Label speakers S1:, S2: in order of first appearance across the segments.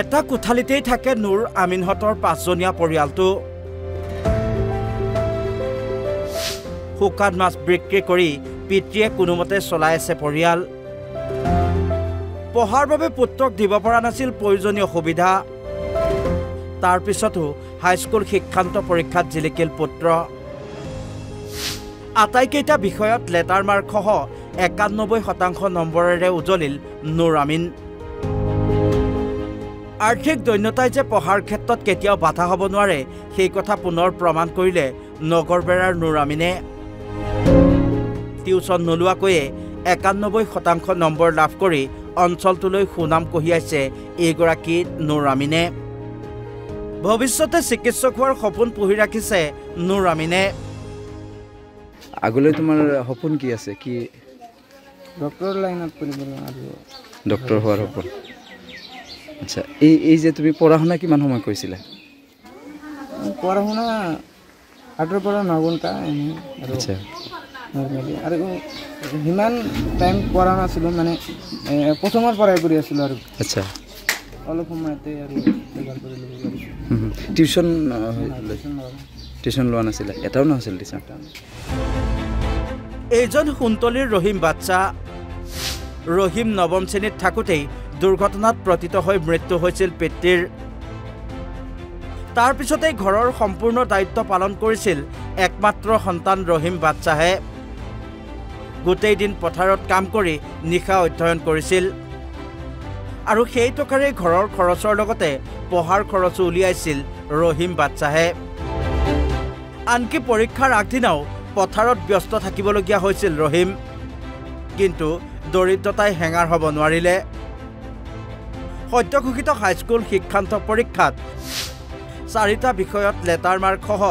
S1: এটা কোঠালিতেই থাকে নুৰ আমিনহঁতৰ 5জনীয়া পৰিয়ালটো শুকান মাছ বিক্ৰী কৰি পিতৃয়ে কোনোমতে চলাই আছে পৰিয়াল পঢ়াৰ বাবে পুত্ৰক দিব পৰা নাছিল প্ৰয়োজনীয় সুবিধা তাৰ পিছতো হাইস্কুল শিক্ষান্ত পৰীক্ষাত জিলিকিল পুত্ৰ আটাইকেইটা বিষয়ত লেটাৰ মাৰ্কসহ 91% নম্বৰেৰে উজলিল নুৰ আমিন আৰ্থিক দৈন্যতাই যে পঢ়াৰ ক্ষেত্ৰত কেতিয়াও বাধা হ'ব নোৱাৰে সেই কথা পুনৰ প্ৰমাণ কৰিলে নগৰবেৰাৰ নুৰ আমিনে টিউচন নোলোৱাকৈয়ে 91% নম্বৰ লাভ কৰি অঞ্চলটোলৈ সুনাম কঢ়িয়াইছে এইগৰাকী নুৰ আমিনে ভৱিষ্যতে চিকিৎসক হোৱাৰ সপোন পুহি ৰাখিছে নুৰ আমিনে
S2: আগলৈ তোমাৰ সপোন কি আছে কি
S3: ডক্টৰ লাইনত পঢ়িব আৰু
S2: ডক্টৰ হোৱাৰ সপোন আচ্ছা এই যে তুমি পঢ়া শুনা কিমান সময় কৰিছিলা
S3: পঢ়া শুনা 8 পৰা 9 ঘণ্টা
S2: আচ্ছা
S3: আৰু হিমান টাইম পঢ়া নাছিলো মানে প্ৰথমৰ পৰাই কৰি আছিলো আৰু
S2: আচ্ছা
S3: অলপ সময়তে আৰু এবাৰ কৰি ল'ব
S2: টিউচন লোৱা নাছিলে এটাও নাছিল টিউচন
S1: এইজন সুন্তলীৰ ৰহিম বাচ্চা ৰহিম নৱম শ্ৰেণীত থাকোঁতেই দুৰ্ঘটনাত পতিত হৈ মৃত্যু হৈছিল পিতৃৰ তাৰ পিছতেই ঘৰৰ সম্পূৰ্ণ দায়িত্ব পালন কৰিছিল একমাত্ৰ সন্তান ৰহিম বাচ্চাহে গোটেই দিন পথাৰত কাম কৰি নিশা অধ্যয়ন কৰিছিল আৰু সেই টকাৰে ঘৰৰ খৰচৰ লগতে পঢ়াৰ খৰচো উলিয়াইছিল ৰহিম বাচ্চাহে আনকি পৰীক্ষাৰ আগদিনাও পথাৰত ব্যস্ত থাকিবলগীয়া হৈছিল ৰহিম কিন্তু দৰিদ্ৰতাই হেঙাৰ হ'ব নোৱাৰিলে সদ্যঘোষিত হাইস্কুল শিক্ষান্ত পৰীক্ষাত 4টা বিষয়ত লেটাৰ মাৰ্কসহ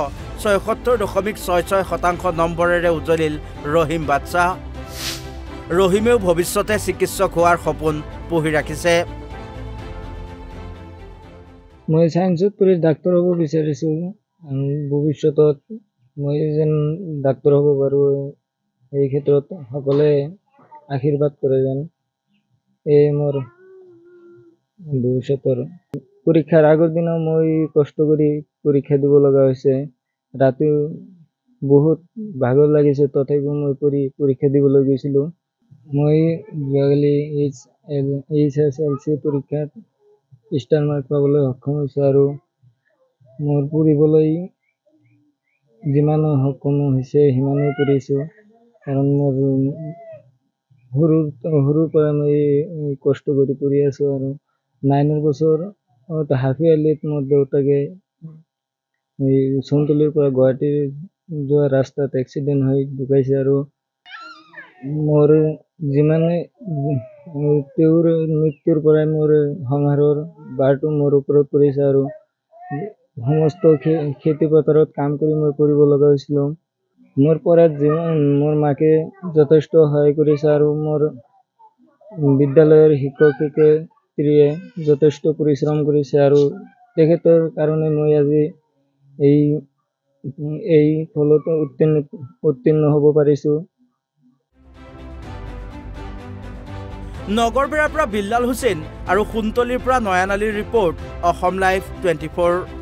S1: 76.66% নম্বৰেৰে উজলিল ৰহিম বাচ্চা ৰহিমেও ভৱিষ্যতে চিকিৎসক হোৱাৰ সপোন পুহি ৰাখিছে
S3: মই সায়েন্সত পঢ়ি ডাক্তৰ হ'ব বিচাৰিছোঁ ভৱিষ্যতত মই যেন ডাক্তৰ হ'ব পাৰোঁ এই ক্ষেত্ৰত সকলোৱে আশীৰ্বাদ কৰে যেন এই মোৰ ভৱিষ্যতৰ পৰীক্ষাৰ আগৰ দিনা মই কষ্ট কৰি পৰীক্ষা দিব লগা হৈছে ৰাতি বহুত ভাগৰ লাগিছে তথাপিও মই পৰীক্ষা দিবলৈ গৈছিলোঁ মই যোৱাকালি HSLC পৰীক্ষাত ষ্টাৰ মাৰ্ক পাবলৈ সক্ষম হৈছোঁ আৰু মোৰ পঢ়িবলৈ যিমান সক্ষম হৈছে সিমানেই পঢ়িছোঁ কাৰণ মোৰ সৰুৰ পৰা মই কষ্ট কৰি পঢ়ি আছোঁ আৰু 9 বছৰ হাফ ইয়াৰলিত মোৰ দেউতাকে চুনতলিৰ পৰা গুৱাহাটীৰ যোৱা ৰাস্তাত এক্সিডেণ্ট হৈ ঢুকাইছে আৰু মোৰ যিমানে তেওঁৰ মৃত্যুৰ পৰাই মোৰ সংসাৰৰ বাৰটো মোৰ ওপৰত পৰিছে আৰু সমস্ত খেতি পথাৰত কাম কৰি মই কৰিব লগা হৈছিলোঁ মোৰ পঢ়াত মোৰ মাকে যথেষ্ট সহায় কৰিছে আৰু মোৰ বিদ্যালয়ৰ শিক্ষক শিক্ষয়িত্ৰীয়ে যথেষ্ট পৰিশ্ৰম কৰিছে আৰু তেখেতৰ কাৰণে মই আজি এই ফলত উত্তীৰ্ণ হ'ব পাৰিছোঁ
S1: নগৰবেৰাৰ পৰা বিল্লাল হুছেইন আৰু সুন্তলীৰ পৰা নয়ন আলীৰ ৰিপৰ্ট অসম লাইভ 24